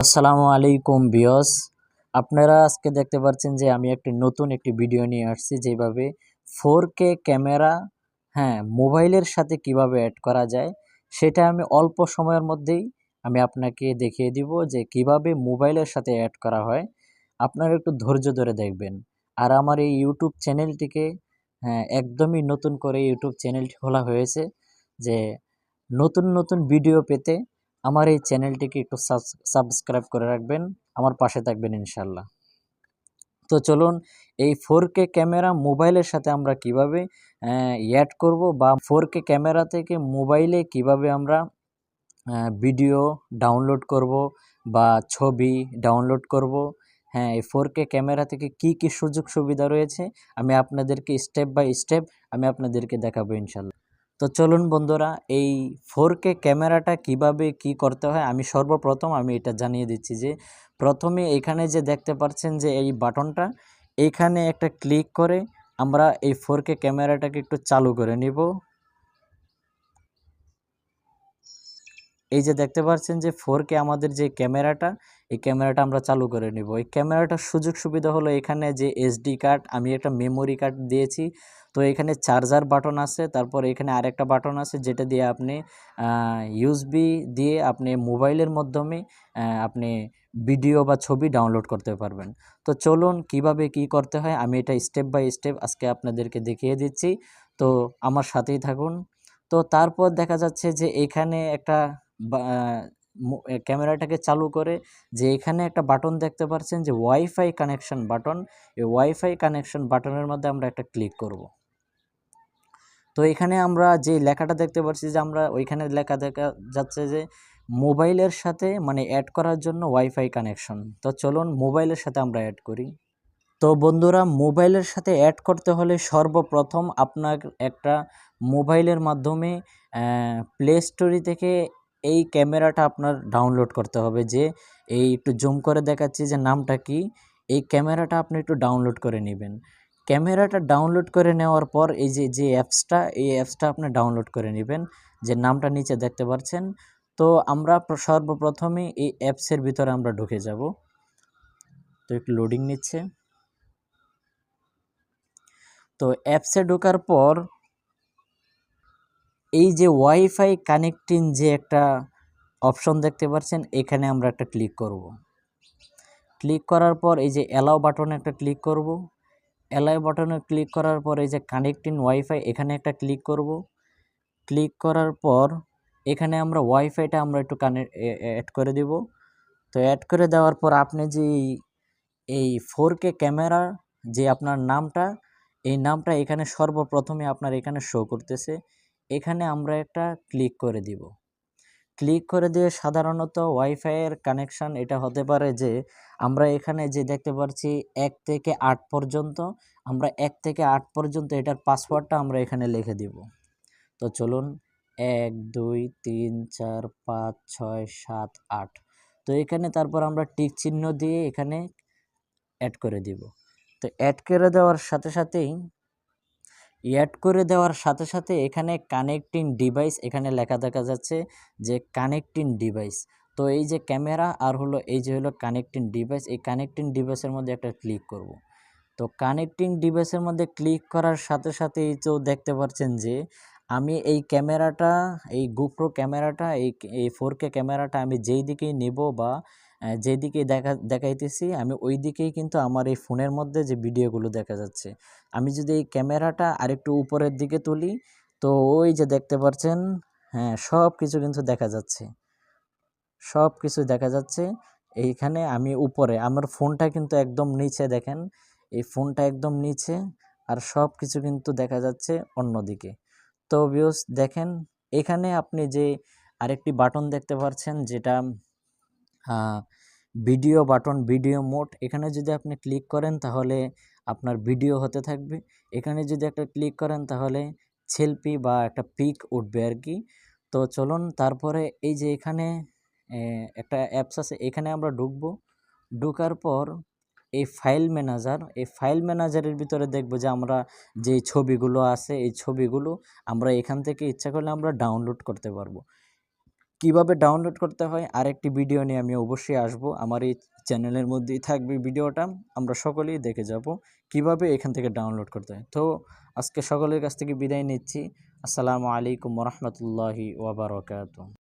আসসালামু আলাইকুম ভিউয়ার্স। আপনারা আজকে দেখতে পাচ্ছেন যে আমি নতুন একটি ভিডিও নিয়ে আসছি, যেভাবে 4K ক্যামেরা মোবাইলের সাথে কিভাবে অ্যাড করা যায় সেটা আমি অল্প সময়ের মধ্যেই আমি আপনাকে দেখিয়ে দিব যে কিভাবে মোবাইলের সাথে অ্যাড করা হয়। আপনারা একটু ধৈর্য ধরে দেখবেন। আর আমার এই ইউটিউব চ্যানেলটিকে একদমই নতুন করে ইউটিউব চ্যানেলটি খোলা হয়েছে, যে নতুন নতুন ভিডিও পেতে আমার এই চ্যানেলটিকে একটু সাবস্ক্রাইব করে রাখবেন, আমার পাশে থাকবেন ইনশাল্লাহ। তো চলুন, এই 4K ক্যামেরা মোবাইলের সাথে আমরা কিভাবে অ্যাড করব, বা 4K ক্যামেরা থেকে মোবাইলে কিভাবে আমরা ভিডিও ডাউনলোড করব বা ছবি ডাউনলোড করব। এই 4K ক্যামেরা থেকে কি কি সুযোগ সুবিধা রয়েছে আমি আপনাদেরকে স্টেপ বাই স্টেপ আমি আপনাদেরকে দেখাবো ইনশাল্লাহ। তো চলুন বন্ধুরা, এই 4K ক্যামেরাটা কিভাবে কি করতে হয় আমি সর্বপ্রথম এটা জানিয়ে দিচ্ছি। যে প্রথমে এখানে যে দেখতে পাচ্ছেন যে এই বাটনটা, এইখানে একটা ক্লিক করে আমরা এই 4K ক্যামেরাটাকে একটু চালু করে নিব। এই যে দেখতে পাচ্ছেন যে 4K আমাদের যে ক্যামেরাটা, এই ক্যামেরাটা আমরা চালু করে নিব। এই ক্যামেরাটার সুযোগ সুবিধা হলো এখানে যে এসডি কার্ড, আমি একটা মেমোরি কার্ড দিয়েছি। তো এখানে চার্জার বাটন আছে, তারপর এখানে আরেকটা বাটন আছে যেটা দিয়ে আপনি ইউএসবি দিয়ে আপনি মোবাইলের মাধ্যমে আপনি ভিডিও বা ছবি ডাউনলোড করতে পারবেন। তো চলুন কিভাবে কি করতে হয় আমি এটা স্টেপ বাই স্টেপ আজকে আপনাদেরকে দেখিয়ে দিচ্ছি। তো আমার সাথেই থাকুন। তো তারপর দেখা যাচ্ছে যে এখানে একটা ক্যামেরাটাকে চালু করে যে এখানে একটা বাটন দেখতে পাচ্ছেন যে ওয়াইফাই কানেকশন বাটন, এই ওয়াইফাই কানেকশন বাটনের মধ্যে আমরা একটা ক্লিক করব। তো এখানে আমরা যে লেখাটা দেখতে পাচ্ছি যে আমরা ওইখানে লেখা দেখা যাচ্ছে যে মোবাইলের সাথে অ্যাড করার জন্য ওয়াইফাই কানেকশন। তো চলুন মোবাইলের সাথে আমরা অ্যাড করি। তো বন্ধুরা, মোবাইলের সাথে অ্যাড করতে হলে সর্বপ্রথম আপনার একটা মোবাইলের মাধ্যমে প্লে স্টোরি থেকে এই ক্যামেরাটা আপনার ডাউনলোড করতে হবে। যে এই একটু জুম করে দেখাচ্ছি যে নামটা কি, এই ক্যামেরাটা আপনি একটু ডাউনলোড করে নেবেন। ক্যামেরাটা ডাউনলোড করে নেওয়ার পর এই যে অ্যাপসটা, এই অ্যাপসটা আপনি ডাউনলোড করে নেবেন, যে নামটা নিচে দেখতে পাচ্ছেন। তো আমরা সর্বপ্রথমে এই অ্যাপসের ভিতরে আমরা ঢুকে যাব। তো একটু লোডিং নিচ্ছে। তো অ্যাপসে ঢোকার পর এই যে ওয়াইফাই কানেক্টিং যে একটা অপশন দেখতে পাচ্ছেন, এখানে আমরা একটা ক্লিক করব। ক্লিক করার পর এই যে অ্যালাউ বাটনে একটা ক্লিক করব। অ্যালাউ বাটনে ক্লিক করার পর এই যে কানেক্টিং ওয়াইফাই, এখানে একটা ক্লিক করব। ক্লিক করার পর এখানে আমরা ওয়াইফাইটা আমরা একটু অ্যাড করে দিব। তো অ্যাড করে দেওয়ার পর আপনি যে এই 4K ক্যামেরা যে আপনার নামটা, এই নামটা এখানে সর্বপ্রথমে আপনার এখানে শো করতেছে, এখানে আমরা একটা ক্লিক করে দিব। ক্লিক করে দিয়ে সাধারণত ওয়াইফাইয়ের কানেকশান এটা হতে পারে যে আমরা এখানে যে দেখতে পাচ্ছি 1 থেকে 8 পর্যন্ত, আমরা 1 থেকে 8 পর্যন্ত এটার পাসওয়ার্ডটা আমরা এখানে লিখে দিব। তো চলুন 1 2 3 4 5 6 7 8। তো এখানে তারপর আমরা টিক চিহ্ন দিয়ে এখানে অ্যাড করে দিব। তো অ্যাড করে দেওয়ার সাথে সাথে এখানে কানেক্টিং ডিভাইস এখানে লেখা দেখা যাচ্ছে যে কানেক্টিং ডিভাইস। তো এই যে ক্যামেরা আর হলো এই যে হলো কানেক্টিং ডিভাইস, এই কানেক্টিং ডিভাইসের মধ্যে একটা ক্লিক করব। তো কানেক্টিং ডিভাইসের মধ্যে ক্লিক করার সাথে সাথেই তো দেখতে পাচ্ছেন যে আমি এই ক্যামেরাটা, এই গোপ্রো ক্যামেরাটা, এই 4K ক্যামেরাটা আমি যেই দিকেই নেব বা যেদিকে দেখাইতেছি আমি ওই দিকেই কিন্তু আমার এই ফোনের মধ্যে যে ভিডিওগুলো দেখা যাচ্ছে। আমি যদি এই ক্যামেরাটা আরেকটু উপরের দিকে তুলি, তো ওই যে দেখতে পাচ্ছেন, সব কিছু কিন্তু দেখা যাচ্ছে, সব কিছু দেখা যাচ্ছে। এইখানে আমি উপরে, আমার ফোনটা কিন্তু একদম নিচে, দেখেন এই ফোনটা একদম নিচে, আর সব কিছু কিন্তু দেখা যাচ্ছে অন্যদিকে। তো ভিউয়ার্স দেখেন, এখানে আপনি যে আরেকটি বাটন দেখতে পাচ্ছেন যেটা ভিডিও বাটন, ভিডিও মোড, এখানে যদি আপনি ক্লিক করেন তাহলে আপনার ভিডিও হতে থাকবে। এখানে যদি একটা ক্লিক করেন তাহলে সেলফি বা একটা পিক উঠবে আর কি। তো চলুন তারপরে এই যে এখানে একটা অ্যাপস আছে, এখানে আমরা ঢুকবো। ঢোকার পর এই ফাইল ম্যানেজার, এই ফাইল ম্যানেজারের ভিতরে দেখব যে আমরা যে ছবিগুলো আছে, এই ছবিগুলো আমরা এখান থেকে ইচ্ছা করলে আমরা ডাউনলোড করতে পারবো। কিভাবে ডাউনলোড করতে হয় আরেকটি ভিডিও নিয়ে আমি অবশ্যই আসব। আমার এই চ্যানেলের মধ্যেই থাকবে ভিডিওটা। আমরা সকলেই দেখে যাব কিভাবে এখান থেকে ডাউনলোড করতে হয়। তো আজকে সকলের কাছ থেকে বিদায় নিচ্ছি। আসসালামু আলাইকুম ওয়া রাহমাতুল্লাহি ওয়া বারাকাতুহু।